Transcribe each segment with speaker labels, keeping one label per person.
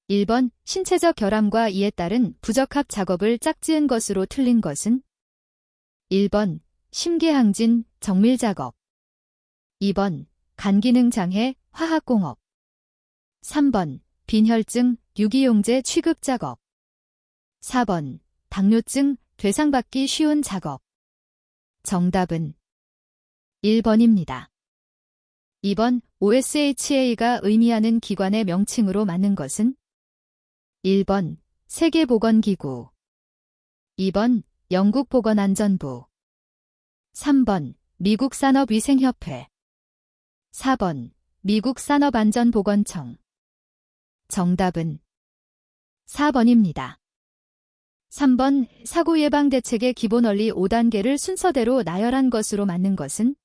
Speaker 1: 1번 신체적 결함과 이에 따른 부적합 작업을 짝지은 것으로 틀린 것은 1번 심계항진, 정밀작업 2번 간기능장애, 화학공업 3번 빈혈증, 유기용제 취급작업 4번 당뇨증, 되상받기 쉬운 작업 정답은 1번입니다. 2번 OSHA가 의미하는 기관의 명칭으로 맞는 것은 1번 세계보건기구 2번 영국보건안전부 3번 미국산업위생협회 4번 미국산업안전보건청 정답은 4번입니다. 3번 사고예방대책의 기본원리 5단계를 순서대로 나열한 것으로 맞는 것은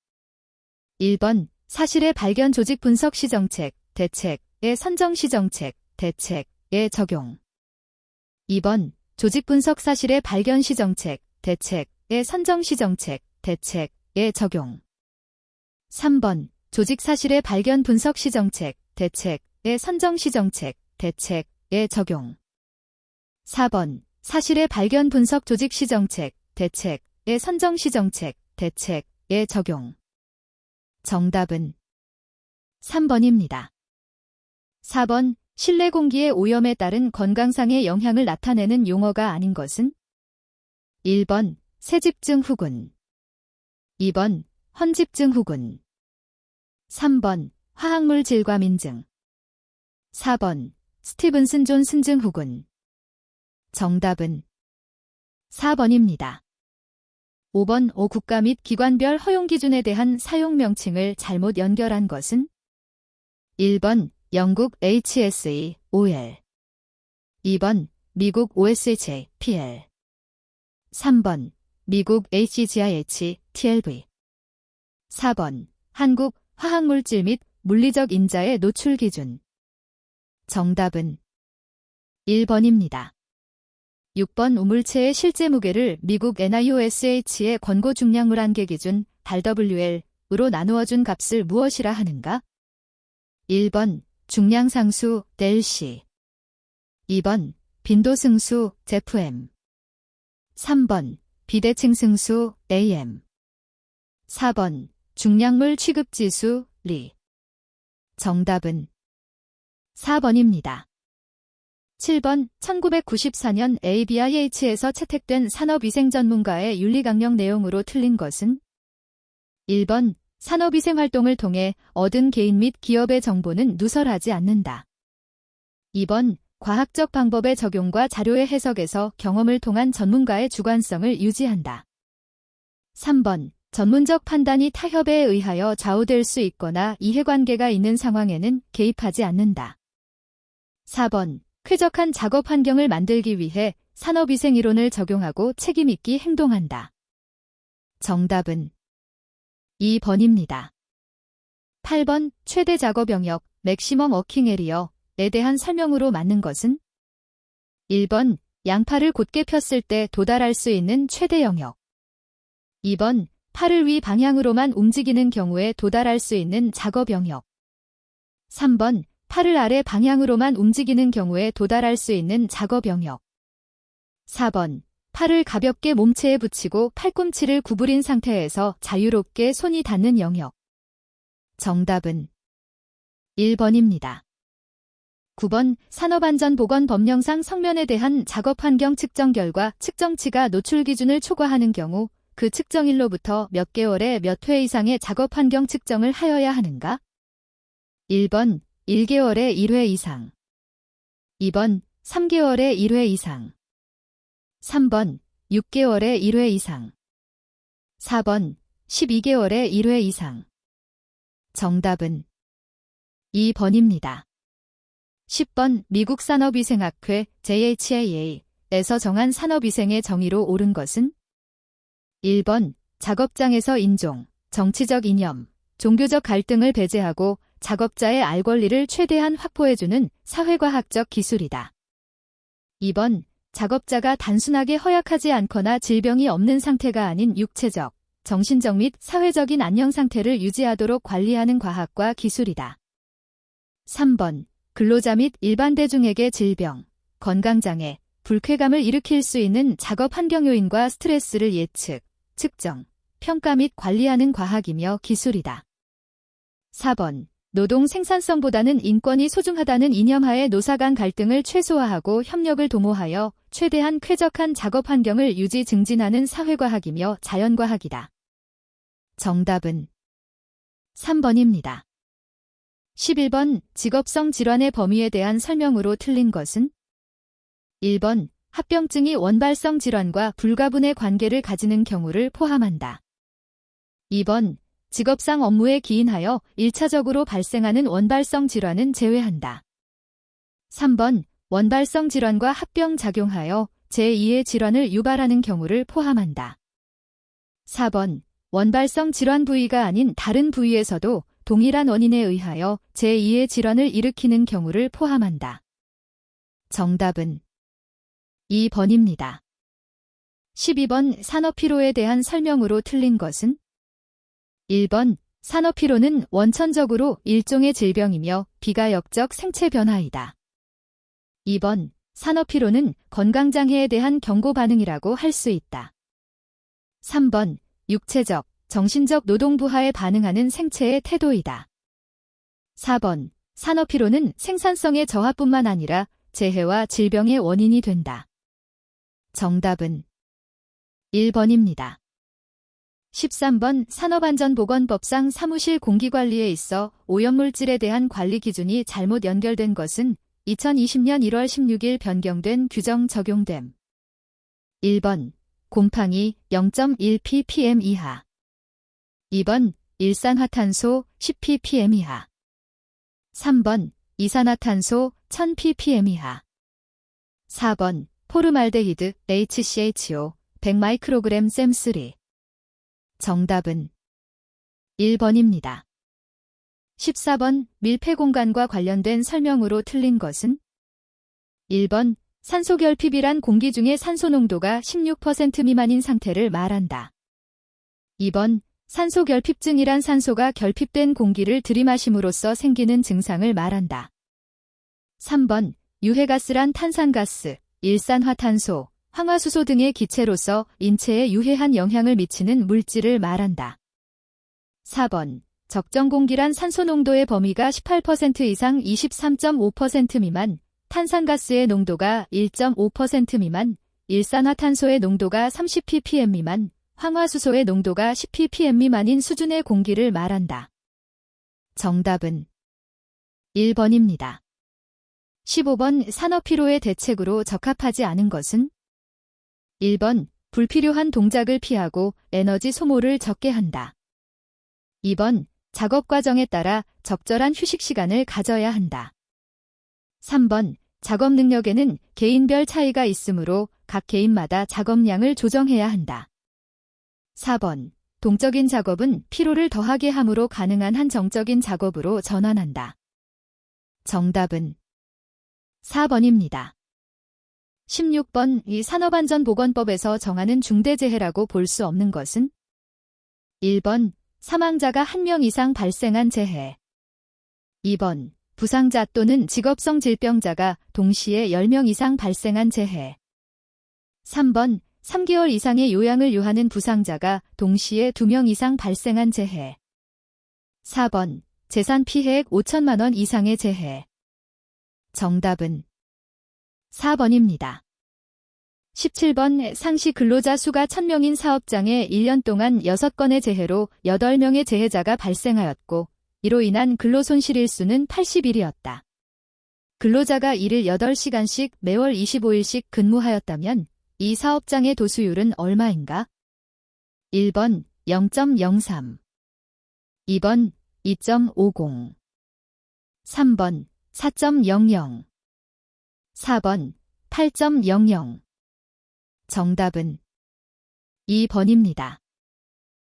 Speaker 1: 1번 사실의 발견 조직 분석 시정책, 대책의 선정 시정책, 대책의 적용 2번 조직 분석 사실의 발견 시정책, 대책의 선정 시정책, 대책의 적용 3번 조직 사실의 발견 분석 시정책, 대책의 선정 시정책, 대책의 적용 4번 사실의 발견 분석 조직 시정책, 대책의 선정 시정책, 대책의 적용 정답은 3번입니다. 4번 실내 공기의 오염에 따른 건강상의 영향을 나타내는 용어가 아닌 것은 1번 세집증 후군 2번 헌집증 후군 3번 화학물 질과민증 4번 스티븐슨 존슨증 후군 정답은 4번입니다. 5번 국가 및 기관별 허용 기준에 대한 사용 명칭을 잘못 연결한 것은 1번 영국 HSE, OL 2번 미국 OSHA, PL 3번 미국 HGIH, TLV 4번 한국 화학물질 및 물리적 인자의 노출 기준 정답은 1번입니다. 6번 우물체의 실제 무게를 미국 NIOSH의 권고 중량물 한계 기준 (WL으로 나누어준 값을 무엇이라 하는가? 1번 중량상수 ΔC 2번 빈도승수 ZM 3번 비대칭 승수 AM 4번 중량물 취급지수 리 정답은 4번입니다. 7번 1994년 ABIH에서 채택된 산업위생 전문가의 윤리강령 내용으로 틀린 것은 1번 산업위생 활동을 통해 얻은 개인 및 기업의 정보는 누설하지 않는다. 2번 과학적 방법의 적용과 자료의 해석에서 경험을 통한 전문가의 주관성을 유지한다. 3번 전문적 판단이 타협에 의하여 좌우될 수 있거나 이해관계가 있는 상황에는 개입하지 않는다. 4번 쾌적한 작업 환경을 만들기 위해 산업위생 이론을 적용하고 책임있게 행동한다. 정답은 2번입니다. 8번 최대 작업 영역 맥시멈 워킹 에리어에 대한 설명으로 맞는 것은 1번 양팔을 곧게 폈을 때 도달할 수 있는 최대 영역 2번 팔을 위 방향으로만 움직이는 경우에 도달할 수 있는 작업 영역 3번 팔을 아래 방향으로만 움직이는 경우에 도달할 수 있는 작업 영역 4번 팔을 가볍게 몸체에 붙이고 팔꿈치를 구부린 상태에서 자유롭게 손이 닿는 영역 정답은 1번입니다. 9번 산업안전보건법령상 성면에 대한 작업환경 측정 결과 측정치가 노출 기준을 초과하는 경우 그 측정일로부터 몇 개월에 몇 회 이상의 작업환경 측정을 하여야 하는가? 1번 1개월에 1회 이상 2번 3개월에 1회 이상 3번 6개월에 1회 이상 4번 12개월에 1회 이상 정답은 2번입니다. 10번 미국 산업위생학회 JHA에서 정한 산업위생의 정의로 옳은 것은 1번 작업장에서 인종, 정치적 이념, 종교적 갈등을 배제하고 작업자의 알 권리를 최대한 확보해주는 사회과학적 기술이다. 2번 작업자가 단순하게 허약하지 않거나 질병이 없는 상태가 아닌 육체적, 정신적 및 사회적인 안녕 상태를 유지하도록 관리하는 과학과 기술이다. 3번 근로자 및 일반 대중에게 질병, 건강장애, 불쾌감을 일으킬 수 있는 작업 환경 요인과 스트레스를 예측, 측정, 평가 및 관리하는 과학이며 기술이다. 4번. 노동 생산성보다는 인권이 소중하다는 이념하에 노사 간 갈등을 최소화하고 협력을 도모하여 최대한 쾌적한 작업 환경을 유지 증진하는 사회과학이며 자연과학이다. 정답은 3번입니다. 11번. 직업성 질환의 범위에 대한 설명으로 틀린 것은? 1번. 합병증이 원발성 질환과 불가분의 관계를 가지는 경우를 포함한다. 2번. 직업상 업무에 기인하여 1차적으로 발생하는 원발성 질환은 제외한다. 3번. 원발성 질환과 합병작용하여 제2의 질환을 유발하는 경우를 포함한다. 4번. 원발성 질환 부위가 아닌 다른 부위에서도 동일한 원인에 의하여 제2의 질환을 일으키는 경우를 포함한다. 정답은 2번입니다. 12번. 산업피로에 대한 설명으로 틀린 것은? 1번. 산업피로는 원천적으로 일종의 질병이며 비가역적 생체 변화이다. 2번. 산업피로는 건강장애에 대한 경고 반응이라고 할 수 있다. 3번. 육체적, 정신적 노동 부하에 반응하는 생체의 태도이다. 4번. 산업피로는 생산성의 저하뿐만 아니라 재해와 질병의 원인이 된다. 정답은 1번입니다. 13번. 산업안전보건법상 사무실 공기관리에 있어 오염물질에 대한 관리 기준이 잘못 연결된 것은 2020년 1월 16일 변경된 규정 적용됨. 1번. 곰팡이 0.1ppm 이하. 2번. 일산화탄소 10ppm 이하. 3번. 이산화탄소 1000ppm 이하. 4번. 포르말데히드 HCHO 100마이크로그램 셈3. 정답은 1번입니다. 14번. 밀폐공간과 관련된 설명으로 틀린 것은? 1번. 산소결핍이란 공기 중의 산소 농도가 16% 미만인 상태를 말한다. 2번. 산소결핍증이란 산소가 결핍된 공기를 들이마심으로써 생기는 증상을 말한다. 3번. 유해가스란 탄산가스, 일산화탄소, 황화수소 등의 기체로서 인체에 유해한 영향을 미치는 물질을 말한다. 4번. 적정 공기란 산소 농도의 범위가 18% 이상 23.5% 미만, 탄산가스의 농도가 1.5% 미만, 일산화탄소의 농도가 30ppm 미만, 황화수소의 농도가 10ppm 미만인 수준의 공기를 말한다. 정답은 1번입니다. 15번. 산업피로의 대책으로 적합하지 않은 것은? 1번. 불필요한 동작을 피하고 에너지 소모를 적게 한다. 2번. 작업 과정에 따라 적절한 휴식 시간을 가져야 한다. 3번. 작업 능력에는 개인별 차이가 있으므로 각 개인마다 작업량을 조정해야 한다. 4번. 동적인 작업은 피로를 더하게 함으로 가능한 한정적인 작업으로 전환한다. 정답은 4번입니다. 16번. 이 산업안전보건법에서 정하는 중대재해라고 볼 수 없는 것은? 1번. 사망자가 1명 이상 발생한 재해. 2번. 부상자 또는 직업성 질병자가 동시에 10명 이상 발생한 재해. 3번. 3개월 이상의 요양을 요하는 부상자가 동시에 2명 이상 발생한 재해. 4번. 재산 피해액 5천만 원 이상의 재해. 정답은 4번입니다. 17번. 상시 근로자 수가 1000명인 사업장에 1년 동안 6건의 재해로 8명의 재해자가 발생하였고 이로 인한 근로손실일수는 80일이었다. 근로자가 일일 8시간씩 매월 25일씩 근무하였다면 이 사업장의 도수율은 얼마인가? 1번 0.03, 2번 2.50, 3번 4.00, 4번 8.00. 정답은 2번입니다.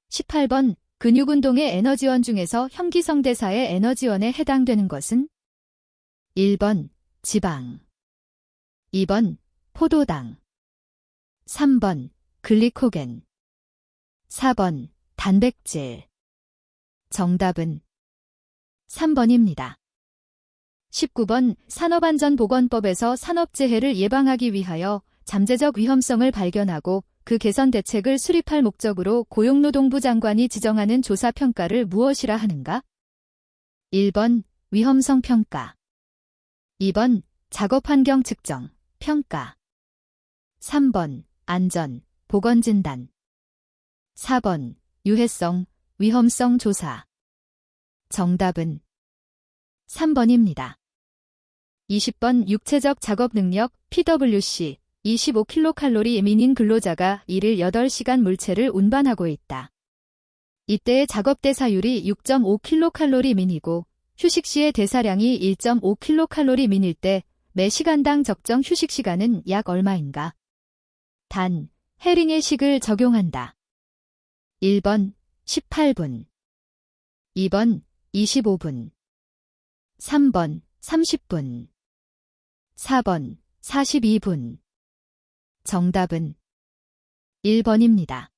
Speaker 1: 18번. 근육운동의 에너지원 중에서 형기성대사의 에너지원에 해당되는 것은? 1번 지방, 2번 포도당, 3번 글리코겐, 4번 단백질. 정답은 3번입니다. 19번 산업안전보건법에서 산업재해를 예방하기 위하여 잠재적 위험성을 발견하고 그 개선 대책을 수립할 목적으로 고용노동부 장관이 지정하는 조사평가를 무엇이라 하는가? 1번 위험성 평가, 2번 작업환경 측정, 평가, 3번 안전, 보건진단, 4번 유해성, 위험성 조사. 정답은 3번입니다. 20번 육체적 작업 능력 PWC 25kcal 미인 근로자가 일일 8시간 물체를 운반하고 있다. 이때의 작업 대사율이 6.5kcal 미이고 휴식 시의 대사량이 1.5kcal 미일 때 매 시간당 적정 휴식 시간은 약 얼마인가? 단, 해링의 식을 적용한다. 1번 18분, 2번 25분, 3번 30분, 4번 42분. 정답은 1번입니다.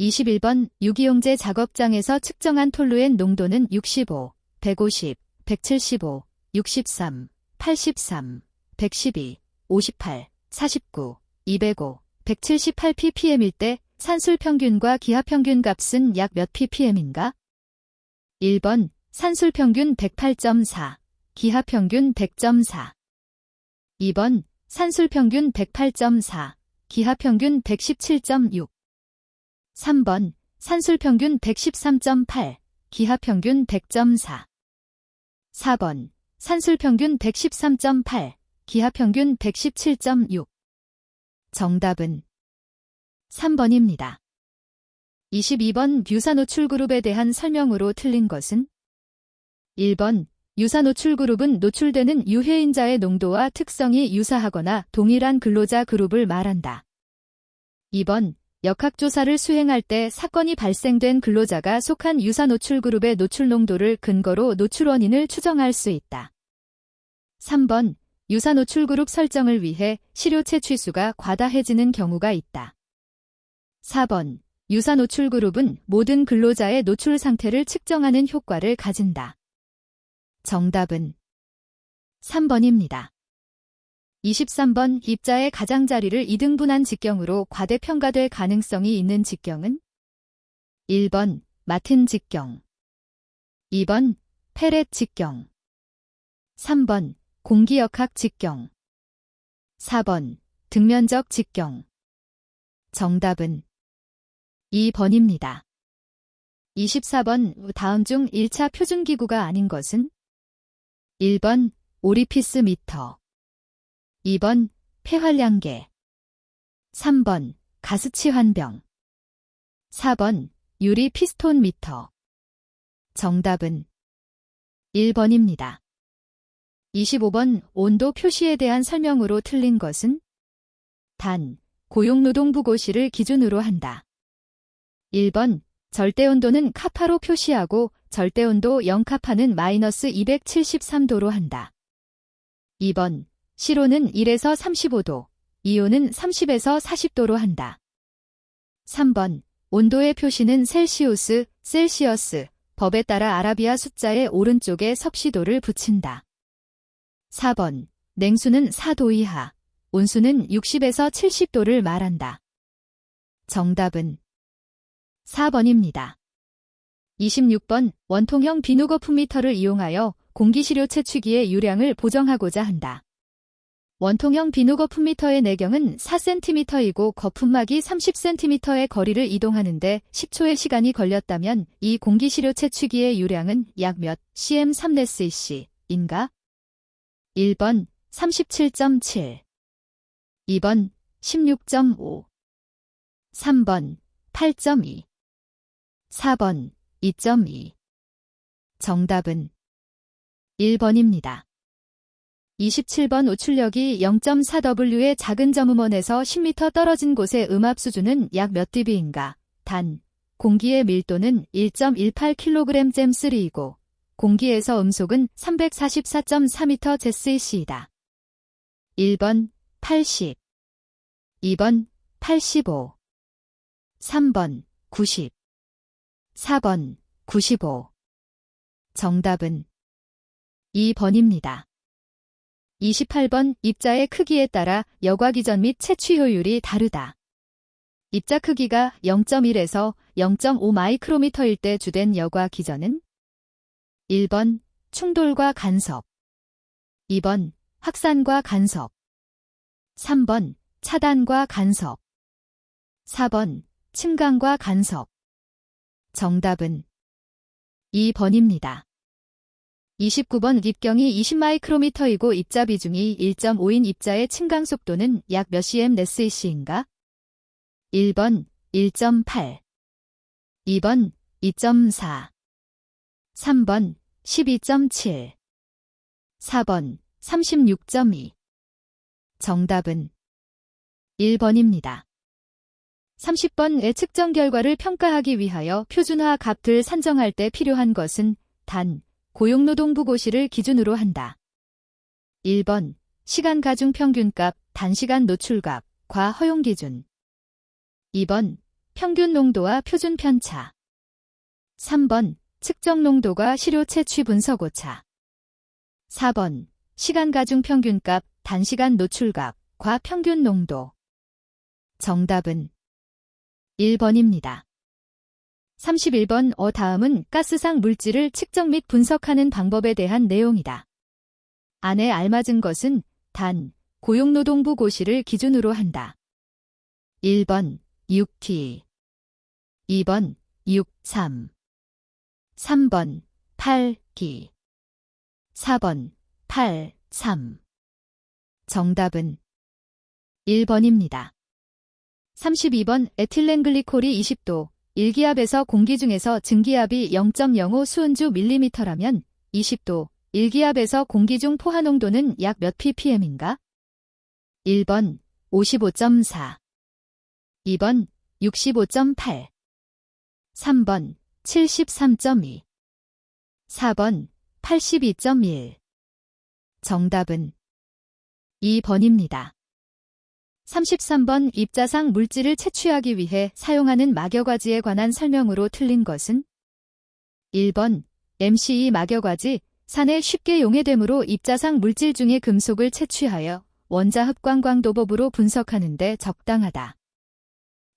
Speaker 1: 21번 유기용제 작업장에서 측정한 톨루엔 농도는 65, 150, 175, 63, 83, 112, 58, 49, 205, 178 ppm일 때 산술 평균과 기하 평균 값은 약 몇 ppm인가? 1번 산술 평균 108.4, 기하 평균 100.4. 2번 산술 평균 108.4, 기하 평균 117.6. 3번 산술 평균 113.8, 기하 평균 100.4. 4번 산술 평균 113.8, 기하 평균 117.6. 정답은 3번입니다. 22번 유사 노출 그룹에 대한 설명으로 틀린 것은? 1번 유사 노출 그룹은 노출되는 유해인자의 농도와 특성이 유사하거나 동일한 근로자 그룹을 말한다. 2번 역학조사를 수행할 때 사건이 발생된 근로자가 속한 유사 노출 그룹의 노출 농도를 근거로 노출 원인을 추정할 수 있다. 3번 유사 노출 그룹 설정을 위해 시료 채취수가 과다해지는 경우가 있다. 4번 유사 노출 그룹은 모든 근로자의 노출 상태를 측정하는 효과를 가진다. 정답은 3번입니다. 23번 입자의 가장자리를 2등분한 직경으로 과대평가될 가능성이 있는 직경은? 1번 마틴 직경, 2번 페렛 직경, 3번 공기역학 직경, 4번 등면적 직경. 정답은 2번입니다. 24번 다음 중 1차 표준기구가 아닌 것은? 1번 오리피스 미터, 2번 폐활량계, 3번 가스치 환병, 4번 유리 피스톤 미터. 정답은 1번입니다. 25번 온도 표시에 대한 설명으로 틀린 것은? 단, 고용노동부 고시를 기준으로 한다. 1번 절대온도는 카파로 표시하고 절대온도 0카파는 마이너스 273도로 한다. 2번 시로는 1에서 35도, 이온은 30에서 40도로 한다. 3번 온도의 표시는 셀시우스, 셀시어스, 법에 따라 아라비아 숫자의 오른쪽에 섭씨도를 붙인다. 4번 냉수는 4도 이하, 온수는 60에서 70도를 말한다. 정답은 4번입니다. 26번 원통형 비누거품 미터를 이용하여 공기시료 채취기의 유량을 보정하고자 한다. 원통형 비누거품 미터의 내경은 4cm이고 거품막이 30cm의 거리를 이동하는데 10초의 시간이 걸렸다면 이 공기시료 채취기의 유량은 약 몇 cm/c인가? 1번 37.7, 2번 16.5, 3번 8.2, 4번 2.2. 정답은 1번입니다. 27번 우출력이 0.4W의 작은 점음원에서 10m 떨어진 곳의 음압 수준은 약 몇 dB인가? 단, 공기의 밀도는 1.18kg/3이고 공기에서 음속은 344.4m 제스이다. 1번 80, 2번 85, 3번 90, 4번 95. 정답은 2번입니다. 28번 입자의 크기에 따라 여과 기전 및 채취 효율이 다르다. 입자 크기가 0.1에서 0.5 마이크로미터일 때 주된 여과 기전은 1번 충돌과 간섭, 2번 확산과 간섭, 3번 차단과 간섭, 4번 침강과 간섭. 정답은 2번입니다. 29번 입경이 20마이크로미터이고 입자 비중이 1.5인 입자의 침강 속도는 약 몇 cm/s인가? 1번 1.8, 2번 2.4, 3번 12.7, 4번 36.2. 정답은 1번입니다. 30번의 측정 결과를 평가하기 위하여 표준화 값을 산정할 때 필요한 것은 단, 고용노동부고시를 기준으로 한다. 1번, 시간 가중 평균값, 단시간 노출값, 과 허용기준. 2번, 평균 농도와 표준 편차. 3번, 측정 농도가 시료 채취 분석 오차. 4번, 시간 가중 평균값, 단시간 노출값, 과 평균 농도. 정답은 1번입니다. 31번 다음은 가스상 물질을 측정 및 분석하는 방법에 대한 내용이다. 안에 알맞은 것은 단, 고용노동부 고시를 기준으로 한다. 1번 6T, 2번 6.3, 3번 8T, 4번 8.3. 정답은 1번입니다. 32번 에틸렌글리콜이 20도, 1기압에서 공기 중에서 증기압이 0.05 수은주 밀리미터라면 20도, 1기압에서 공기 중 포화 농도는 약 몇 ppm인가? 1번 55.4, 2번 65.8, 3번 73.2, 4번 82.1. 정답은 2번입니다. 33번 입자상 물질을 채취하기 위해 사용하는 막여과지에 관한 설명으로 틀린 것은 1번 MCE 막여과지, 산에 쉽게 용해되므로 입자상 물질 중의 금속을 채취하여 원자흡광광도법으로 분석하는 데 적당하다.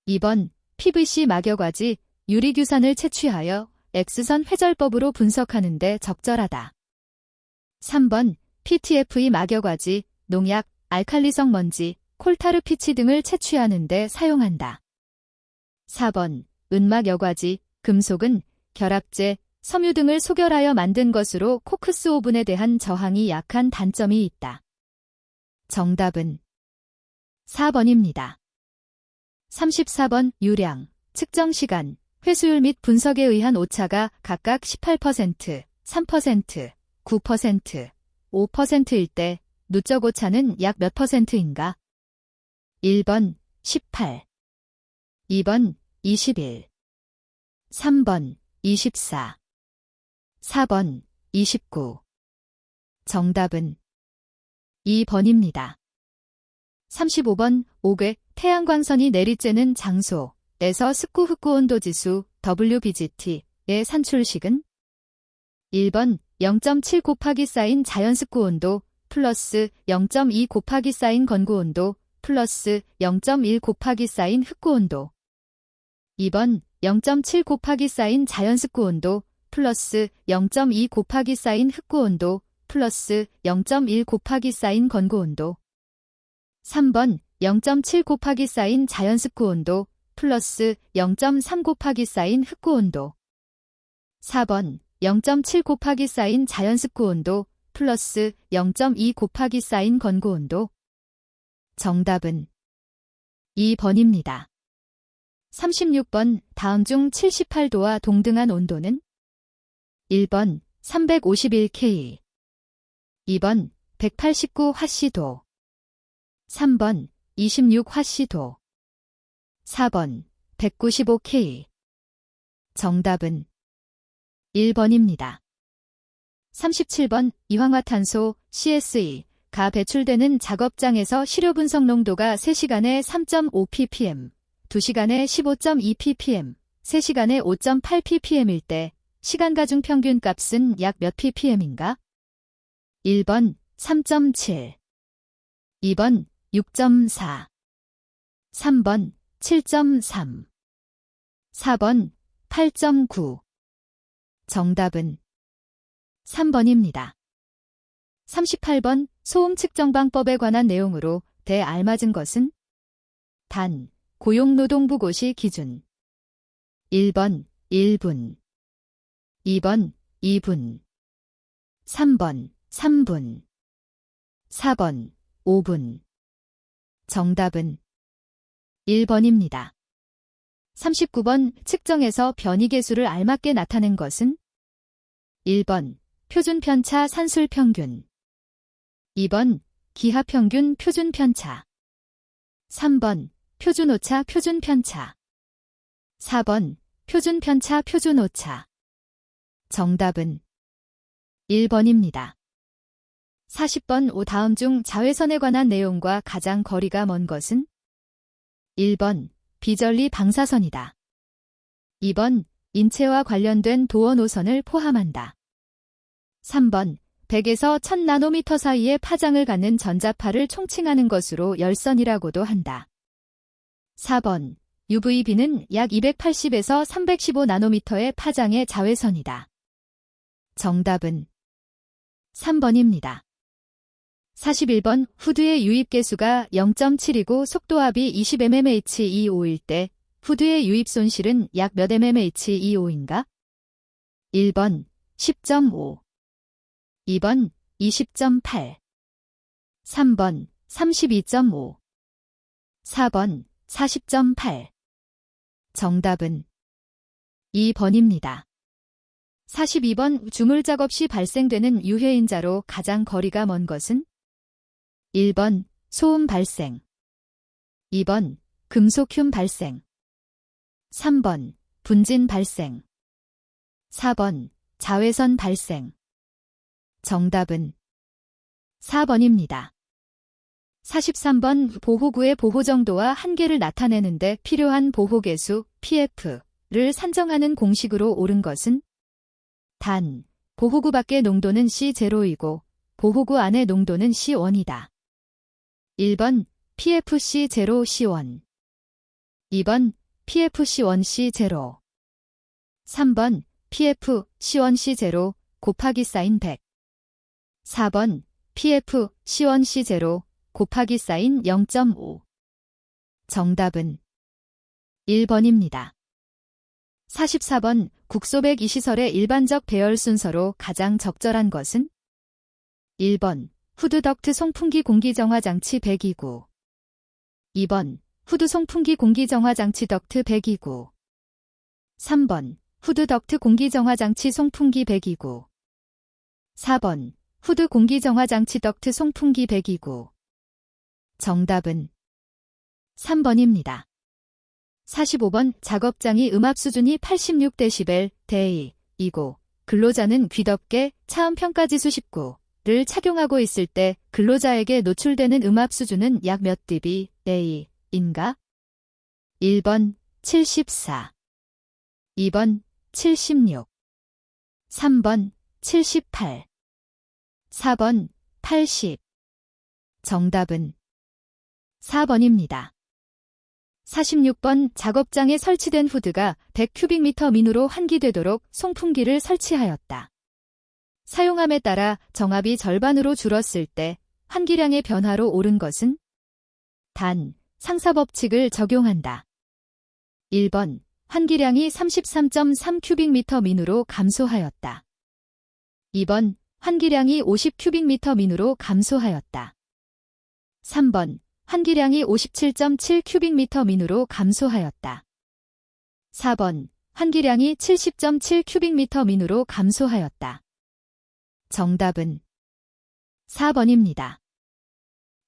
Speaker 1: 2번 PVC 막여과지, 유리규산을 채취하여 X선 회절법으로 분석하는 데 적절하다. 3번 PTFE 막여과지, 농약, 알칼리성 먼지, 콜타르 피치 등을 채취하는 데 사용한다. 4번 은막 여과지, 금속은 결합제, 섬유 등을 소결하여 만든 것으로 코크스 오븐에 대한 저항이 약한 단점이 있다. 정답은 4번입니다. 34번 유량, 측정 시간, 회수율 및 분석에 의한 오차가 각각 18%, 3%, 9%, 5%일 때 누적 오차는 약 몇 %인가? 1번 18, 2번 21, 3번 24, 4번 29. 정답은 2번입니다. 35번 5궤 태양광선이 내리쬐는 장소에서 스쿠 흑구 온도 지수 WBGT의 산출식은 1번 0.7 곱하기 쌓인 자연 스쿠 온도 플러스 0.2 곱하기 쌓인 건구 온도 플러스 0.1 곱하기 쌓인 흑구 온도. 2번 0.7 곱하기 쌓인 자연 스쿠 온도 플러스 0.2 곱하기 쌓인 흑구 온도 플러스 0.1 곱하기 쌓인 건구 온도. 3번 0.7 곱하기 쌓인 자연 스쿠 온도 플러스 0.3 곱하기 쌓인 흑구 온도. 4번 0.7 곱하기 쌓인 자연 스쿠 온도 플러스 0.2 곱하기 쌓인 건구 온도. 정답은 2번입니다. 36번 다음 중 78도와 동등한 온도는 1번 351K, 2번 189화씨도, 3번 26화씨도, 4번 195K. 정답은 1번입니다. 37번 이황화탄소 CSE가 배출되는 작업장에서 시료 분석 농도가 3시간에 3.5 ppm, 2시간에 15.2 ppm, 3시간에 5.8 ppm일 때 시간 가중 평균 값은 약 몇 ppm인가? 1번 3.7, 2번 6.4, 3번 7.3, 4번 8.9. 정답은 3번입니다. 38번 소음 측정방법에 관한 내용으로 대알맞은 것은 단, 고용노동부 고시 기준 1번 1분, 2번 2분, 3번 3분, 4번 5분. 정답은 1번입니다. 39번 측정에서 변이계수를 알맞게 나타낸 것은 1번 표준편차 산술평균, 2번 기하평균 표준편차, 3번 표준오차 표준편차, 4번 표준편차 표준오차. 정답은 1번입니다. 40번 다음 중 자외선에 관한 내용과 가장 거리가 먼 것은 1번 비전리 방사선이다. 2번 인체와 관련된 도어 노선을 포함한다. 3번 100에서 1000나노미터 사이의 파장을 갖는 전자파를 총칭하는 것으로 열선이라고도 한다. 4번 UVB는 약 280에서 315나노미터의 파장의 자외선이다. 정답은 3번입니다. 41번 후드의 유입계수가 0.7이고 속도압이 20mmHg/2일 때 후드의 유입 손실은 약 몇 mmHg/2인가? 1번 10.5, 2번 20.8, 3번 32.5, 4번 40.8. 정답은 2번입니다. 42번 주물작업 시 발생되는 유해인자로 가장 거리가 먼 것은 1번 소음 발생, 2번 금속흉 발생, 3번 분진 발생, 4번 자외선 발생. 정답은 4번입니다. 43번 보호구의 보호 정도와 한계를 나타내는 데 필요한 보호계수 PF를 산정하는 공식으로 옳은 것은 단, 보호구 밖의 농도는 C0이고 보호구 안의 농도는 C1이다. 1번 PFC0C1, 2번 PFC1C0, 3번 PFC1C0 곱하기 사인 100, 4번 PFC1C0 곱하기 사인 0.5. 정답은 1번입니다. 44번 국소배기 시설의 일반적 배열 순서로 가장 적절한 것은 1번 후드 덕트 송풍기 공기정화장치 배기구, 2번 후드 송풍기 공기정화장치 덕트 배기구, 3번 후드 덕트 공기정화장치 송풍기 배기구, 4번 후드 공기정화장치 덕트 송풍기 배기구. 정답은 3번입니다. 45번 작업장이 음압 수준이 86dB/d이고 근로자는 귀덮개, 차음평가지수 19를 착용하고 있을 때 근로자에게 노출되는 음압 수준은 약 몇 dB/d인가? 1번 74, 2번 76, 3번 78, 4번 80. 정답은 4번입니다. 46번 작업장에 설치된 후드가 100큐빅미터 미누로 환기되도록 송풍기를 설치하였다. 사용함에 따라 정압이 절반으로 줄었을 때 환기량의 변화로 옳은 것은 단, 상사법칙을 적용한다. 1번 환기량이 33.3큐빅미터 미누로 감소하였다. 2번 환기량이 50큐빅미터 미누로 감소하였다. 3번 환기량이 57.7큐빅미터 미누로 감소하였다. 4번 환기량이 70.7큐빅미터 미누로 감소하였다. 정답은 4번입니다.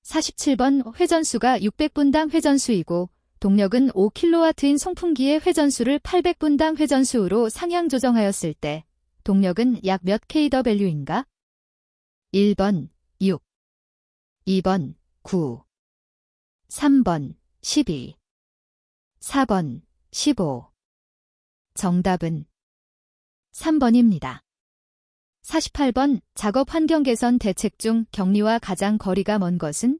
Speaker 1: 47번 회전수가 600분당 회전수이고 동력은 5kW인 송풍기의 회전수를 800분당 회전수로 상향 조정하였을 때 동력은 약 몇 kW인가? 1번 6, 2번 9, 3번 12, 4번 15. 정답은 3번입니다. 48번 작업 환경 개선 대책 중 격리와 가장 거리가 먼 것은?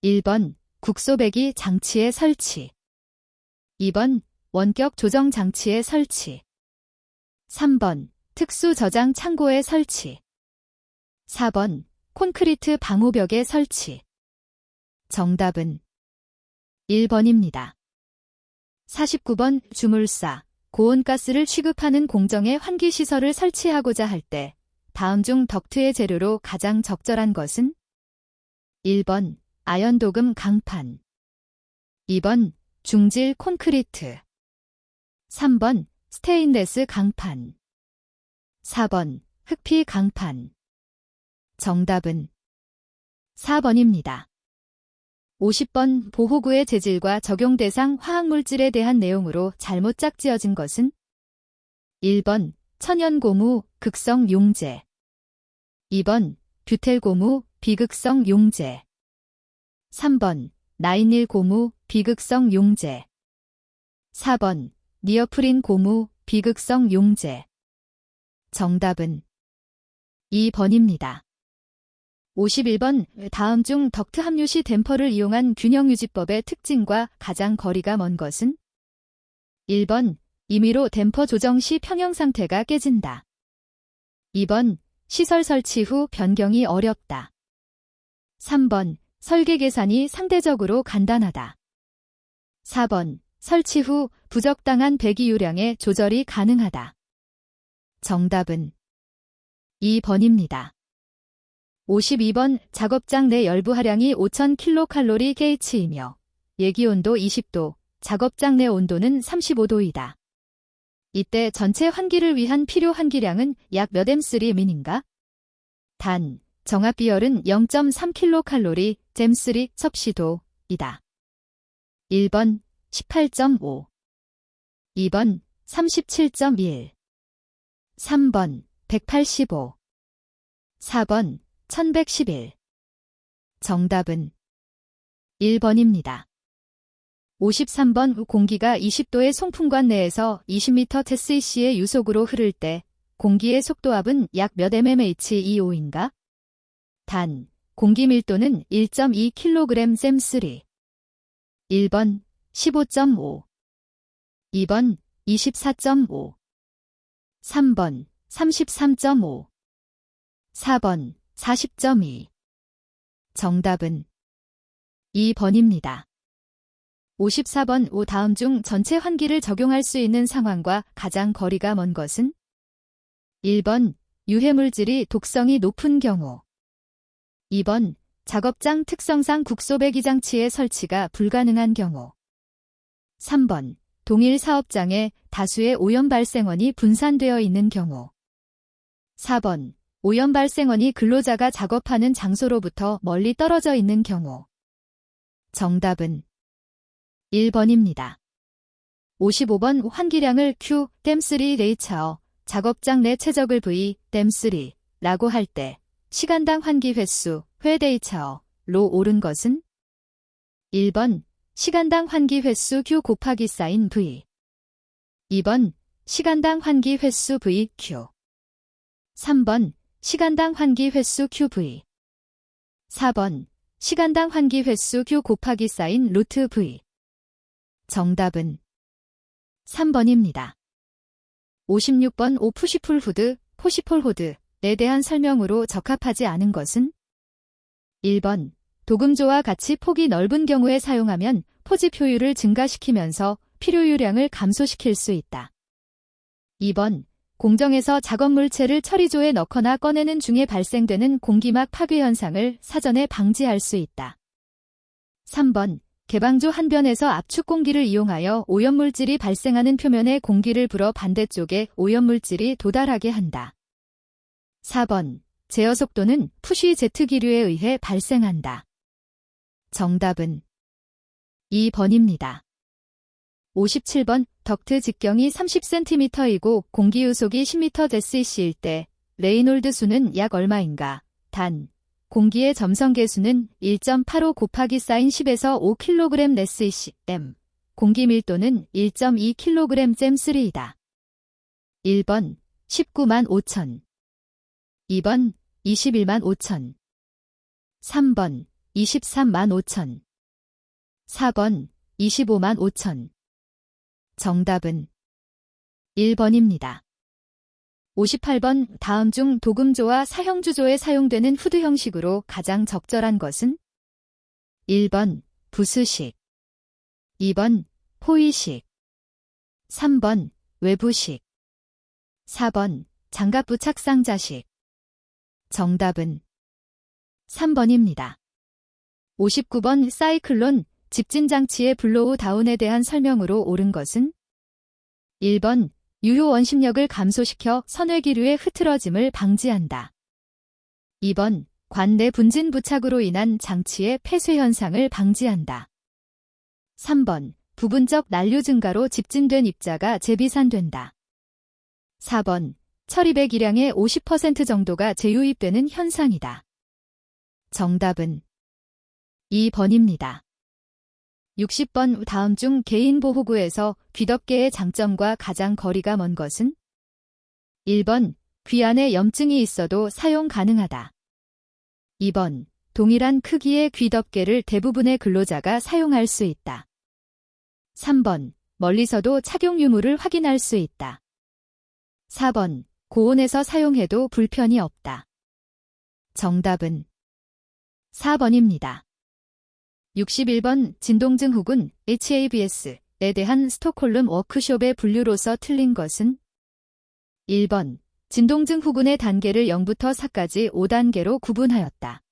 Speaker 1: 1번 국소배기 장치의 설치. 2번 원격 조정 장치의 설치. 3번 특수 저장 창고의 설치. 4번 콘크리트 방호벽의 설치. 정답은 1번입니다. 49번 주물사, 고온가스를 취급하는 공정의 환기시설을 설치하고자 할 때 다음 중 덕트의 재료로 가장 적절한 것은? 1번 아연도금 강판. 2번 중질 콘크리트. 3번 스테인레스 강판. 4번 흑피 강판. 정답은 4번입니다. 50번 보호구의 재질과 적용 대상 화학물질에 대한 내용으로 잘못 짝지어진 것은? 1번 천연고무 극성 용제. 2번 뷰텔고무 비극성 용제. 3번 나인일 고무 비극성 용제. 4번 니어프린 고무 비극성 용제. 정답은 2번입니다. 51번 다음 중 덕트 함유 시 댐퍼를 이용한 균형유지법의 특징과 가장 거리가 먼 것은? 1번 임의로 댐퍼 조정 시 평형 상태가 깨진다. 2번 시설 설치 후 변경이 어렵다. 3번 설계 계산이 상대적으로 간단하다. 4번 설치 후 부적당한 배기유량의 조절이 가능하다. 정답은 2번입니다. 52번 작업장 내 열부 하량이 5000kcal/H이며 예기온도 20도, 작업장 내 온도는 35도이다. 이때 전체 환기를 위한 필요 환기량은 약 몇 M3민인가? 단, 정합비열은 0.3kcal, 잼3 섭씨도이다. 1번 18.5, 2번 37.1, 3번 185, 4번 1111. 정답은 1번입니다. 53번 공기가 20도의 송풍관 내에서 20m TSC의 유속으로 흐를 때 공기의 속도압은 약 몇 mmHg/O인가? 단, 공기 밀도는 1.2kg 잼3. 1번 15.5, 2번 24.5, 3번 33.5, 4번 40.2. 정답은 2번입니다. 54번 다음 중 전체 환기를 적용할 수 있는 상황과 가장 거리가 먼 것은? 1번 유해물질이 독성이 높은 경우. 2번 작업장 특성상 국소배기 장치의 설치가 불가능한 경우. 3번 동일 사업장에 다수의 오염 발생원이 분산되어 있는 경우. 4번 오염 발생원이 근로자가 작업하는 장소로부터 멀리 떨어져 있는 경우. 정답은 1번입니다. 55번 환기량을 Q, 댐3 레이차어, 작업장 내 최적을 V, 댐3라고 할 때 시간당 환기 횟수, 회데이차어로 옳은 것은? 1번 시간당 환기 횟수 Q 곱하기 사인 V. 2번 시간당 환기 횟수 VQ. 3번 시간당 환기 횟수 QV. 4번 시간당 환기 횟수 Q 곱하기 사인 루트 V. 정답은 3번입니다. 56번 푸시풀 후드, 포시폴 호드에 대한 설명으로 적합하지 않은 것은? 1번 도금조와 같이 폭이 넓은 경우에 사용하면 포집 효율을 증가시키면서 필요유량을 감소시킬 수 있다. 2번 공정에서 작업물체를 처리조에 넣거나 꺼내는 중에 발생되는 공기막 파괴 현상을 사전에 방지할 수 있다. 3번 개방조 한 변에서 압축 공기를 이용하여 오염물질이 발생하는 표면에 공기를 불어 반대쪽에 오염물질이 도달하게 한다. 4번 제어 속도는 푸쉬 제트기류에 의해 발생한다. 정답은 2번입니다. 57번 덕트 직경이 30cm이고 공기유속이 10m 데시시일 때 레이놀드 수는 약 얼마인가? 단, 공기의 점성계수는 1.85 곱하기 사인 10에서 5kg 데시시/m, 공기 밀도는 1.2kg 잼3이다. 1번 195,000, 2번 21만 5천. 3번 23만 5천. 4번 25만 5천. 정답은 1번입니다. 58번 다음 중 도금조와 사형주조에 사용되는 후드 형식으로 가장 적절한 것은? 1번 부수식. 2번 포위식. 3번 외부식. 4번 장갑부 착상자식. 정답은 3번입니다. 59번 사이클론 집진장치의 블로우 다운에 대한 설명으로 옳은 것은? 1번 유효 원심력을 감소시켜 선외기류의 흐트러짐을 방지한다. 2번 관내 분진 부착으로 인한 장치의 폐쇄 현상을 방지한다. 3번 부분적 난류 증가로 집진된 입자가 재비산된다. 4번 처리배 기량의 50% 정도가 재유입되는 현상이다. 정답은 2번입니다. 60번 다음 중 개인보호구에서 귀덮개의 장점과 가장 거리가 먼 것은? 1번 귀 안에 염증이 있어도 사용 가능하다. 2번 동일한 크기의 귀덮개를 대부분의 근로자가 사용할 수 있다. 3번 멀리서도 착용 유무를 확인할 수 있다. 4번 고온에서 사용해도 불편이 없다. 정답은 4번입니다. 61번 진동증 혹은 HABS에 대한 스톡홀름 워크숍의 분류로서 틀린 것은? 1번 진동증 후군의 단계를 0부터 4까지 5단계로 구분하였다.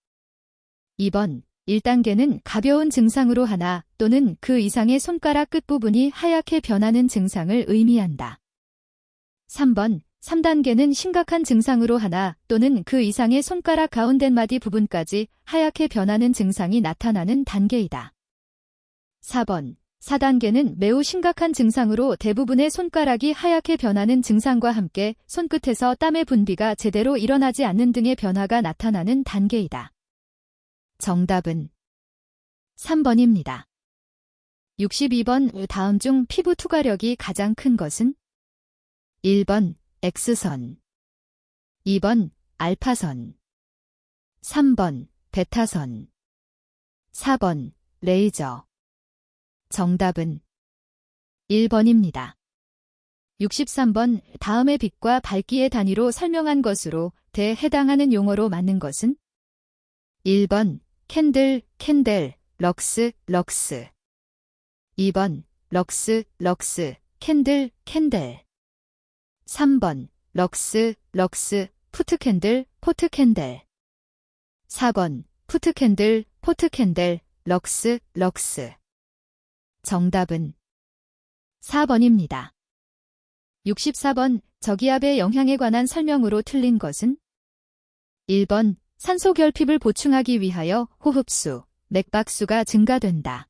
Speaker 1: 2번 1단계는 가벼운 증상으로 하나 또는 그 이상의 손가락 끝부분이 하얗게 변하는 증상을 의미한다. 3번 3단계는 심각한 증상으로 하나 또는 그 이상의 손가락 가운데마디 부분까지 하얗게 변하는 증상이 나타나는 단계이다. 4번 4단계는 매우 심각한 증상으로 대부분의 손가락이 하얗게 변하는 증상과 함께 손끝에서 땀의 분비가 제대로 일어나지 않는 등의 변화가 나타나는 단계이다. 정답은 3번입니다. 62번 다음 중 피부 투과력이 가장 큰 것은? 1번 X선. 2번 알파선. 3번 베타선. 4번 레이저. 정답은 1번입니다. 63번 다음의 빛과 밝기의 단위로 설명한 것으로 해당하는 용어로 맞는 것은? 1번 캔들, 캔델, 럭스, 럭스. 2번 럭스, 럭스, 캔들, 캔델. 3번 럭스, 럭스, 푸트캔들, 포트캔델. 4번 푸트캔들, 포트캔델, 럭스, 럭스. 정답은 4번입니다. 64번 저기압의 영향에 관한 설명으로 틀린 것은? 1번 산소 결핍을 보충하기 위하여 호흡수, 맥박수가 증가된다.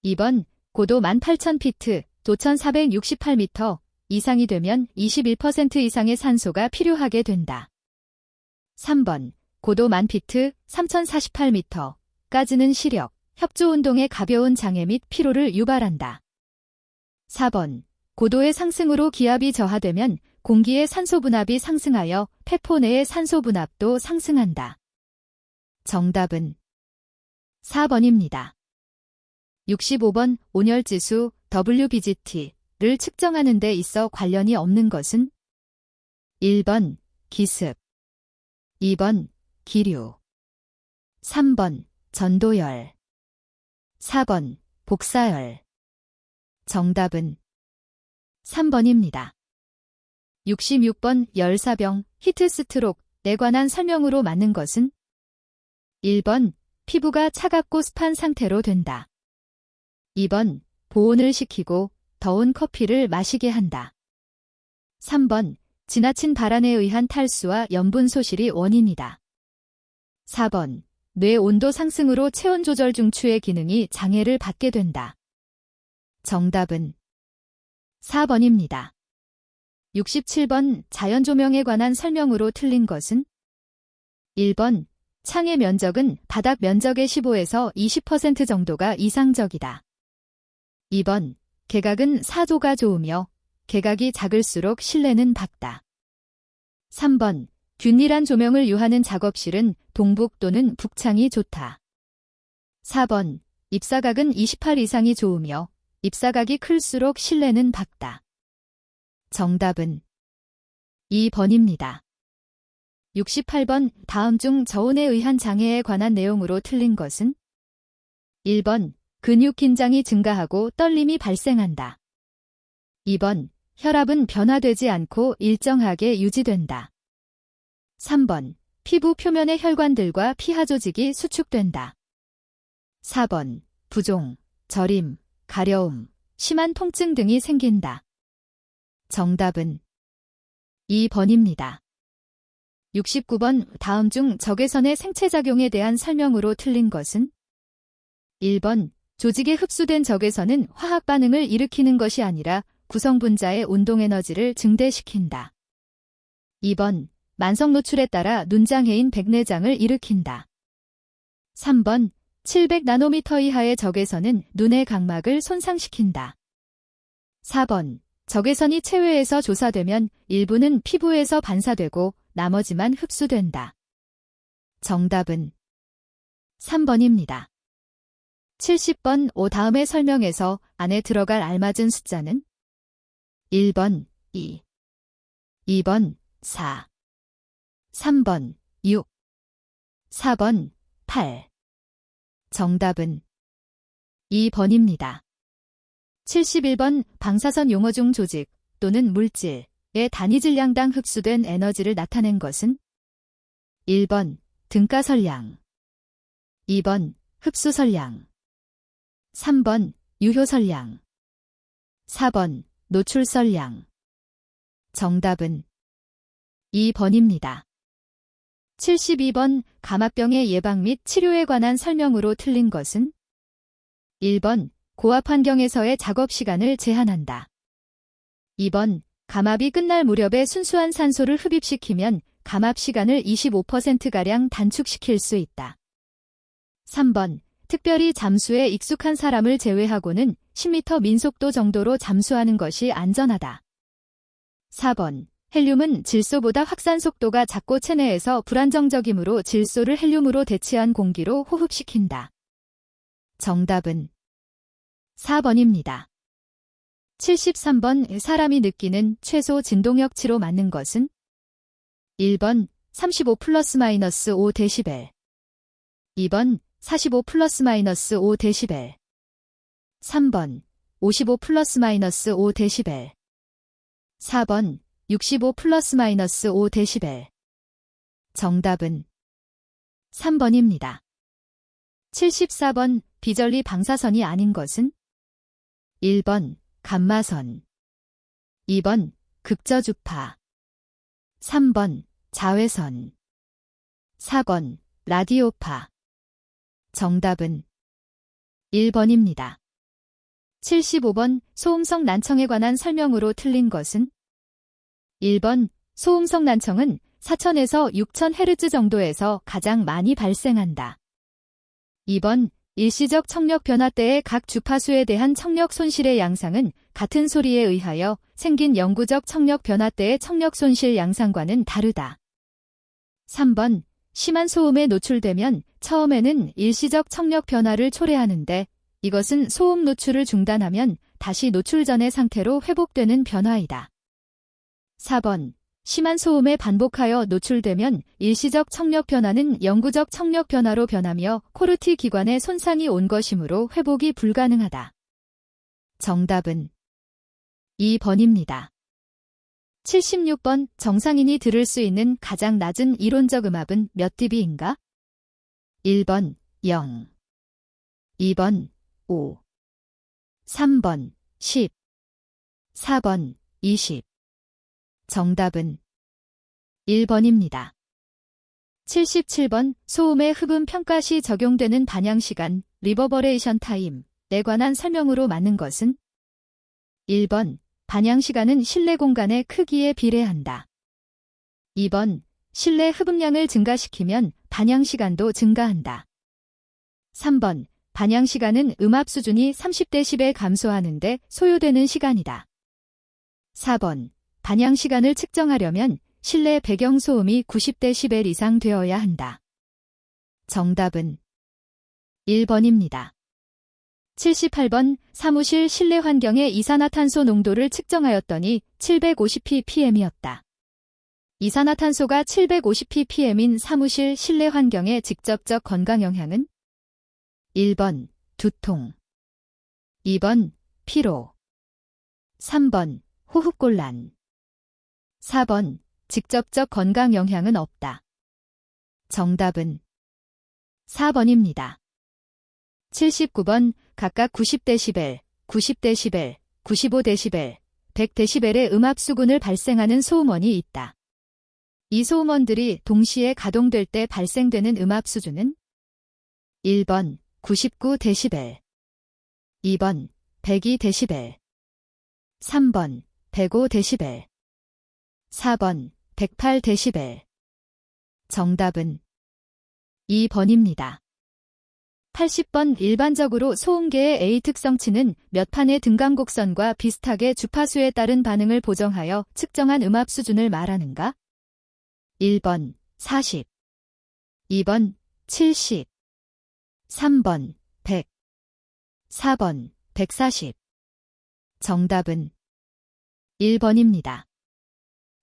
Speaker 1: 2번 고도 18,000피트, 도천 468m 이상이 되면 21% 이상의 산소가 필요하게 된다. 3번 고도 10,000피트, 3,048m까지는 시력, 협조운동의 가벼운 장애 및 피로를 유발한다. 4번 고도의 상승으로 기압이 저하되면 공기의 산소 분압이 상승하여 폐포 내의 산소 분압도 상승한다. 정답은 4번입니다. 65번 온열지수 WBGT를 측정하는 데 있어 관련이 없는 것은? 1번 기습. 2번 기류. 3번 전도열. 4번 복사열. 정답은 3번입니다. 66번 열사병 히트스트록에 관한 설명으로 맞는 것은? 1번 피부가 차갑고 습한 상태로 된다. 2번 보온을 시키고 더운 커피를 마시게 한다. 3번 지나친 발안에 의한 탈수와 염분 소실이 원인이다. 4번 뇌 온도 상승으로 체온 조절 중추의 기능이 장애를 받게 된다. 정답은 4번입니다. 67번 자연조명에 관한 설명으로 틀린 것은? 1번 창의 면적은 바닥 면적의 15에서 20% 정도가 이상적이다. 2번 개각은 4도가 좋으며 개각이 작을수록 실내는 밝다. 3번 균일한 조명을 유하는 작업실은 동북 또는 북창이 좋다. 4번. 입사각은 28 이상이 좋으며 입사각이 클수록 실내는 밝다. 정답은 2번입니다. 68번. 다음 중 저온에 의한 장애에 관한 내용으로 틀린 것은? 1번. 근육 긴장이 증가하고 떨림이 발생한다. 2번. 혈압은 변화되지 않고 일정하게 유지된다. 3번. 피부 표면의 혈관들과 피하 조직이 수축된다. 4번. 부종, 저림, 가려움, 심한 통증 등이 생긴다. 정답은 2번입니다. 69번. 다음 중 적외선의 생체작용에 대한 설명으로 틀린 것은? 1번. 조직에 흡수된 적외선은 화학 반응을 일으키는 것이 아니라 구성분자의 운동에너지를 증대시킨다. 2번. 만성 노출에 따라 눈장애인 백내장을 일으킨다. 3번. 700나노미터 이하의 적외선은 눈의 각막을 손상시킨다. 4번. 적외선이 체외에서 조사되면 일부는 피부에서 반사되고 나머지만 흡수된다. 정답은 3번입니다. 70번. 다음의 설명에서 안에 들어갈 알맞은 숫자는? 1번 2, 2번 4, 3번 6, 4번 8. 정답은 2번입니다. 71번. 방사선 용어 중 조직 또는 물질의 단위 질량당 흡수된 에너지를 나타낸 것은? 1번 등가설량, 2번 흡수설량, 3번 유효설량, 4번 노출설량. 정답은 2번입니다. 72번. 감압병의 예방 및 치료에 관한 설명으로 틀린 것은? 1번 고압 환경에서의 작업 시간을 제한한다. 2번 감압이 끝날 무렵에 순수한 산소를 흡입시키면 감압 시간을 25%가량 단축시킬 수 있다. 3번 특별히 잠수에 익숙한 사람을 제외하고는 10m 민속도 정도로 잠수하는 것이 안전하다. 4번 헬륨은 질소보다 확산 속도가 작고 체내에서 불안정적이므로 질소를 헬륨으로 대체한 공기로 호흡시킨다. 정답은 4번입니다. 73번. 사람이 느끼는 최소 진동역치로 맞는 것은? 1번 35 ± 5dB, 2번 45 ± 5dB, 3번 55 ± 5dB, 4번 65 ± 5dB. 정답은 3번입니다. 74번. 비전리 방사선이 아닌 것은? 1번 감마선, 2번 극저주파, 3번 자외선, 4번 라디오파. 정답은 1번입니다. 75번. 소음성 난청에 관한 설명으로 틀린 것은? 1번 소음성 난청은 4000에서 6000Hz 정도에서 가장 많이 발생한다. 2번 일시적 청력 변화 때의 각 주파수에 대한 청력 손실의 양상은 같은 소리에 의하여 생긴 영구적 청력 변화 때의 청력 손실 양상과는 다르다. 3번 심한 소음에 노출되면 처음에는 일시적 청력 변화를 초래하는데 이것은 소음 노출을 중단하면 다시 노출 전의 상태로 회복되는 변화이다. 4번 심한 소음에 반복하여 노출되면 일시적 청력 변화는 영구적 청력 변화로 변하며 코르티 기관에 손상이 온 것이므로 회복이 불가능하다. 정답은 2번입니다. 76번. 정상인이 들을 수 있는 가장 낮은 이론적 음압은 몇 dB인가? 1번 0, 2번 5, 3번 10, 4번 20. 정답은 1번입니다. 77번. 소음의 흡음 평가 시 적용되는 반향시간, 리버버레이션 타임에 관한 설명으로 맞는 것은? 1번 반향시간은 실내 공간의 크기에 비례한다. 2번 실내 흡음량을 증가시키면 반향시간도 증가한다. 3번 반향시간은 음압 수준이 30dB 감소하는데 소요되는 시간이다. 4번 반향시간을 측정하려면 실내 배경소음이 90dB 이상 되어야 한다. 정답은 1번입니다. 78번 사무실 실내 환경의 이산화탄소 농도를 측정하였더니 750ppm이었다. 이산화탄소가 750ppm인 사무실 실내 환경의 직접적 건강 영향은 1번 두통, 2번 피로, 3번 호흡곤란, 4번 직접적 건강 영향은 없다. 정답은 4번입니다. 79번 각각 90dB, 90dB, 95dB, 100dB의 음압 수준을 발생하는 소음원이 있다. 이 소음원들이 동시에 가동될 때 발생되는 음압 수준은 1번 99dB, 2번 102dB, 3번 105dB, 4번 108dB. 정답은 2번입니다. 80번 일반적으로 소음계의 A 특성치는 몇 판의 등간곡선과 비슷하게 주파수에 따른 반응을 보정하여 측정한 음압 수준을 말하는가? 1번 40, 2번 70, 3번 100, 4번 140. 정답은 1번입니다.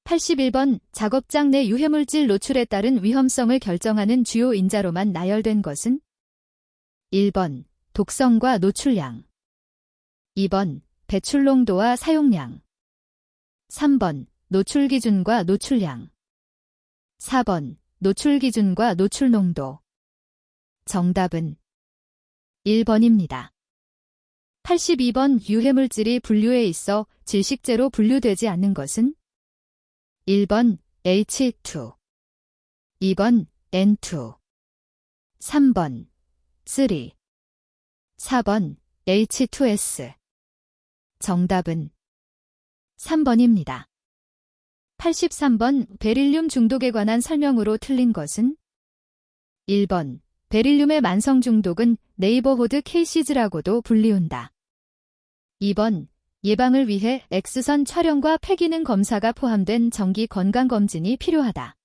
Speaker 1: 81번 작업장 내 유해물질 노출에 따른 위험성을 결정하는 주요 인자로만 나열된 것은 1번 독성과 노출량, 2번 배출 농도와 사용량, 3번 노출 기준과 노출량, 4번 노출 기준과 노출 농도. 정답은 1번입니다. 82번 유해물질이 분류에 있어 질식제로 분류되지 않는 것은 1번 H2, 2번 N2, 3번 3, 4번 H2S. 정답은 3번입니다. 83번 베릴륨 중독에 관한 설명으로 틀린 것은 1번 베릴륨의 만성 중독은 네이버호드 케이시즈라고도 불리운다. 2번 예방을 위해 X선 촬영과 폐기능 검사가 포함된 정기 건강검진이 필요하다.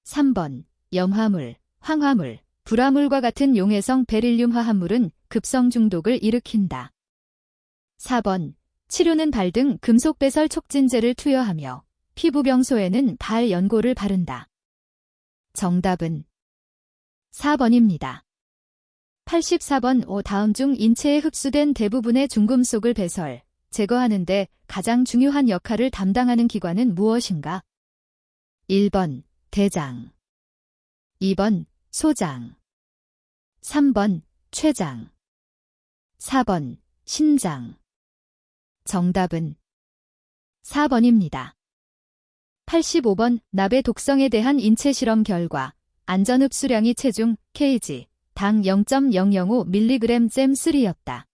Speaker 1: 3번 염화물, 황화물, 불화물과 같은 용해성 베릴륨 화합물은 급성 중독을 일으킨다. 4번 치료는 발 등 금속 배설 촉진제를 투여하며 피부병소에는 발 연고를 바른다. 정답은 4번입니다. 84번 다음 중 인체에 흡수된 대부분의 중금속을 배설, 제거하는 데 가장 중요한 역할을 담당하는 기관은 무엇인가? 1번 대장, 2번 소장, 3번 췌장, 4번 신장. 정답은 4번입니다. 85번 납의 독성에 대한 인체 실험 결과 안전 흡수량이 체중 kg 당 0.005mg/잼3였다.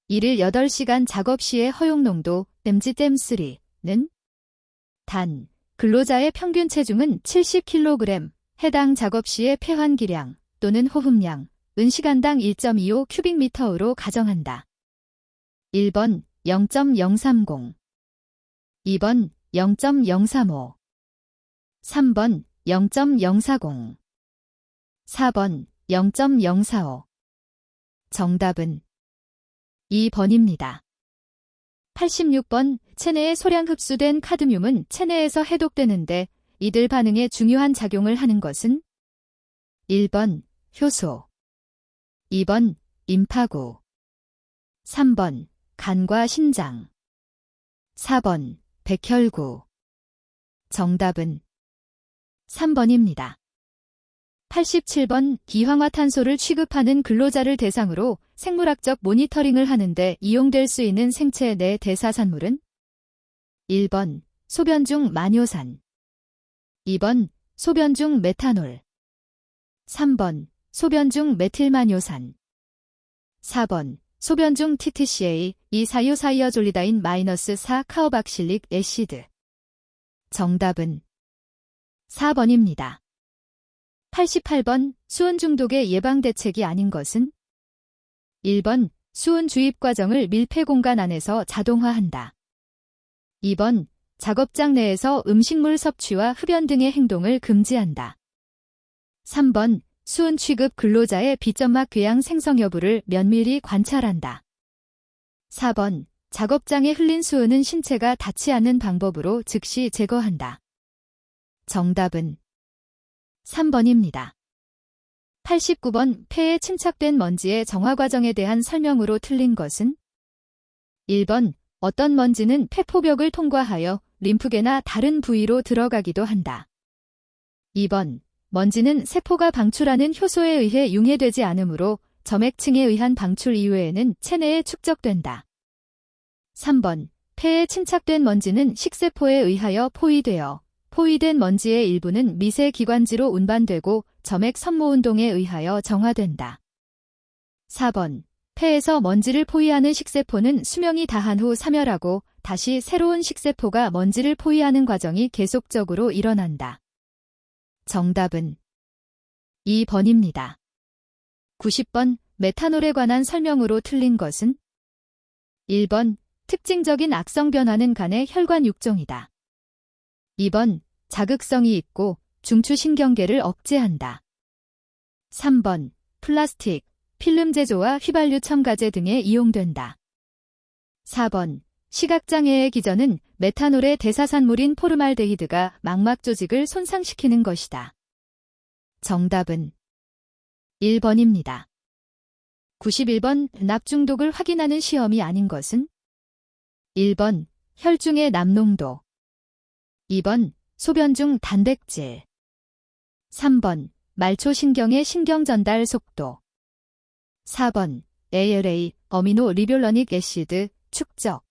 Speaker 1: 이를 8시간 작업 시의 허용 농도 mg/잼3는 단, 근로자의 평균 체중은 70kg, 해당 작업 시의 폐환기량 또는 호흡량, 은 시간당 1.25 큐빅미터로 가정한다. 1번 0.030, 2번 0.035, 3번 0.040, 4번 0.045. 정답은 2번입니다. 86번 체내에 소량 흡수된 카드뮴은 체내에서 해독되는데 이들 반응에 중요한 작용을 하는 것은 1번 효소, 2번 임파구, 3번 간과 신장, 4번 백혈구. 정답은 3번입니다. 87번 이황화탄소를 취급하는 근로자를 대상으로 생물학적 모니터링을 하는데 이용될 수 있는 생체 내 대사산물은 1번 소변 중 마뇨산, 2번 소변 중 메탄올, 3번 소변 중 메틸마뇨산, 4번 소변 중 TTCA, 이사유사이어졸리다인 -4 카오박실릭 애시드. 정답은 4번입니다. 88번 수은 중독의 예방 대책이 아닌 것은 1번 수은 주입 과정을 밀폐 공간 안에서 자동화한다. 2번 작업장 내에서 음식물 섭취와 흡연 등의 행동을 금지한다. 3번 수은 취급 근로자의 비점막 궤양 생성 여부를 면밀히 관찰한다. 4번 작업장에 흘린 수은은 신체가 닿지 않는 방법으로 즉시 제거한다. 정답은 3번입니다. 89번 폐에 침착된 먼지의 정화 과정에 대한 설명으로 틀린 것은 1번 어떤 먼지는 폐포벽을 통과하여 림프계나 다른 부위로 들어가기도 한다. 2번 먼지는 세포가 방출하는 효소에 의해 융해되지 않으므로 점액층에 의한 방출 이외에는 체내에 축적된다. 3번 폐에 침착된 먼지는 식세포에 의하여 포위되어 포위된 먼지의 일부는 미세 기관지로 운반되고 점액 선모운동에 의하여 정화된다. 4번 폐에서 먼지를 포위하는 식세포는 수명이 다한 후 사멸하고 다시 새로운 식세포가 먼지를 포위하는 과정이 계속적으로 일어난다. 정답은 2번입니다. 90번 메탄올에 관한 설명으로 틀린 것은 1번 특징적인 악성 변화는 간의 혈관 육종이다. 2번 자극성이 있고 중추신경계를 억제한다. 3번 플라스틱, 필름 제조와 휘발유 첨가제 등에 이용된다. 4번 시각장애의 기전은 메탄올의 대사산물인 포르말데히드가 망막 조직을 손상시키는 것이다. 정답은 1번입니다. 91번 납중독을 확인하는 시험이 아닌 것은 1번 혈중의 납농도 2번 소변 중 단백질 3번 말초신경의 신경전달 속도 4번 ALA 어미노 리뷸러닉 애시드 축적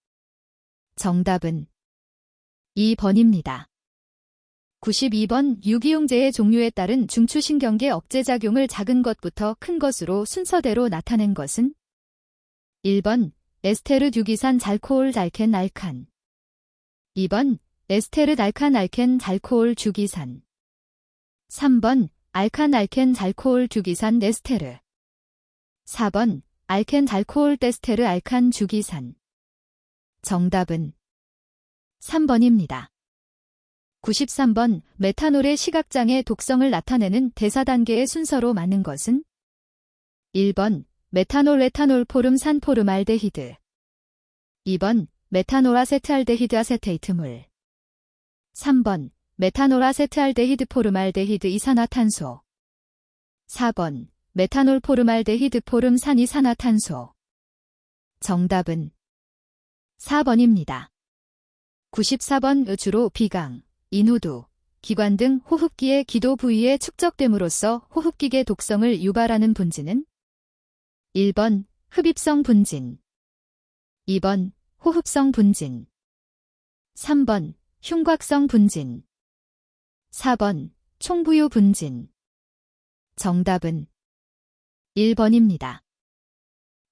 Speaker 1: 정답은 2번입니다. 92번 유기용제의 종류에 따른 중추신경계 억제작용을 작은 것부터 큰 것으로 순서대로 나타낸 것은 1번 에스테르 듀기산 잘코올 달켄 알칸 2번 에스테르 달칸 알켄 잘코올 주기산 3번 알칸 알켄 잘코올 듀기산 에스테르 4번 알켄 잘코올 떼스테르 알칸 주기산 정답은 3번입니다. 93번 메탄올의 시각장애 독성을 나타내는 대사단계의 순서로 맞는 것은 1번 메탄올 에탄올 포름 산포름알데히드 2번 메탄올 아세트알데히드 아세테이트물 3번 메탄올 아세트알데히드 포름알데히드 이산화탄소 4번 메탄올 포름알데히드 포름 산이산화탄소 정답은 4번입니다. 94번 주로 비강, 인후두, 기관 등 호흡기의 기도 부위에 축적됨으로써 호흡기계 독성을 유발하는 분진은 1번 흡입성 분진 2번 호흡성 분진 3번 흉곽성 분진 4번 총부유 분진 정답은 1번입니다.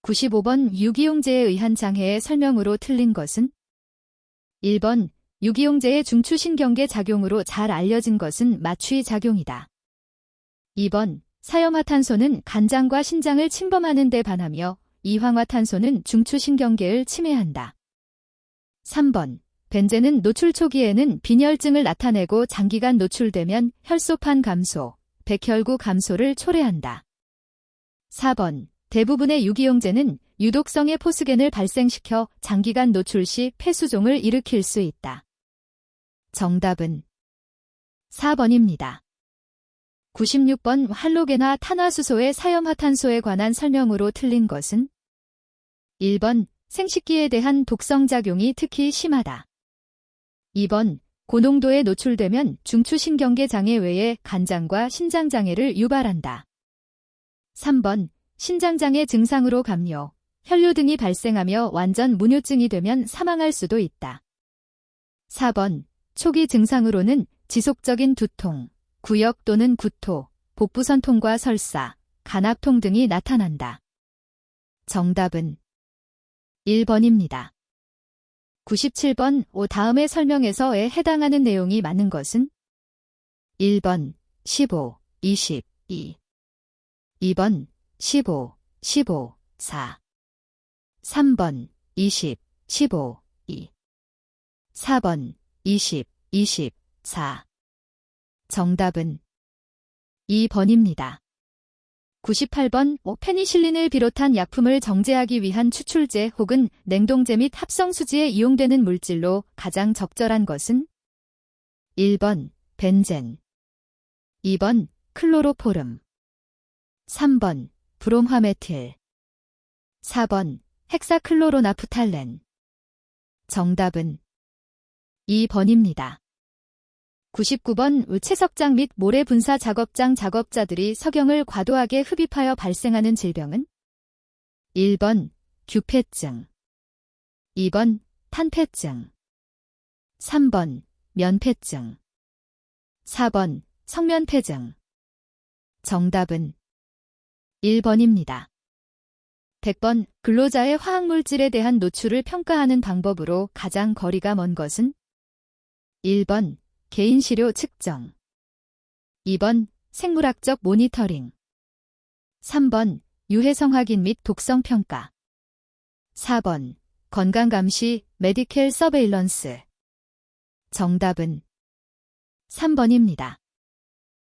Speaker 1: 95번 유기용제에 의한 장애의 설명으로 틀린 것은 1번 유기용제의 중추신경계 작용으로 잘 알려진 것은 마취 작용이다. 2번 사염화탄소는 간장과 신장을 침범하는 데 반하며 이황화탄소는 중추신경계를 침해한다. 3번 벤젠은 노출 초기에는 빈혈증을 나타내고 장기간 노출되면 혈소판 감소, 백혈구 감소를 초래한다. 4번 대부분의 유기용제는 유독성의 포스겐을 발생시켜 장기간 노출 시 폐수종을 일으킬 수 있다. 정답은 4번입니다. 96번 할로겐화 탄화수소의 사염화탄소에 관한 설명으로 틀린 것은 1번 생식기에 대한 독성작용이 특히 심하다. 2번 고농도에 노출되면 중추신경계 장애 외에 간장과 신장장애를 유발한다. 3번 신장장애 증상으로 감료, 혈뇨 등이 발생하며 완전 무뇨증이 되면 사망할 수도 있다. 4번 초기 증상으로는 지속적인 두통, 구역 또는 구토, 복부선통과 설사, 간압통 등이 나타난다. 정답은 1번입니다. 97번 다음의 설명에서에 해당하는 내용이 맞는 것은 1번 15, 22 2번 15, 15, 4 3번 20, 15, 2 4번 20, 24. 정답은 2번입니다. 98번 페니실린을 비롯한 약품을 정제하기 위한 추출제 혹은 냉동제 및 합성수지에 이용되는 물질로 가장 적절한 것은 1번 벤젠, 2번 클로로포름, 3번 브롬화메틸, 4번 헥사클로로나프탈렌. 정답은 2번입니다. 99번 채석장 및 모래 분사 작업장 작업자들이 석영을 과도하게 흡입하여 발생하는 질병은 1번 규폐증, 2번 탄폐증, 3번 면폐증, 4번 성면폐증. 정답은 1번입니다. 100번 근로자의 화학물질에 대한 노출을 평가하는 방법으로 가장 거리가 먼 것은 1번 개인시료 측정, 2번 생물학적 모니터링, 3번 유해성 확인 및 독성 평가, 4번 건강감시 메디컬 서베일런스. 정답은 3번입니다.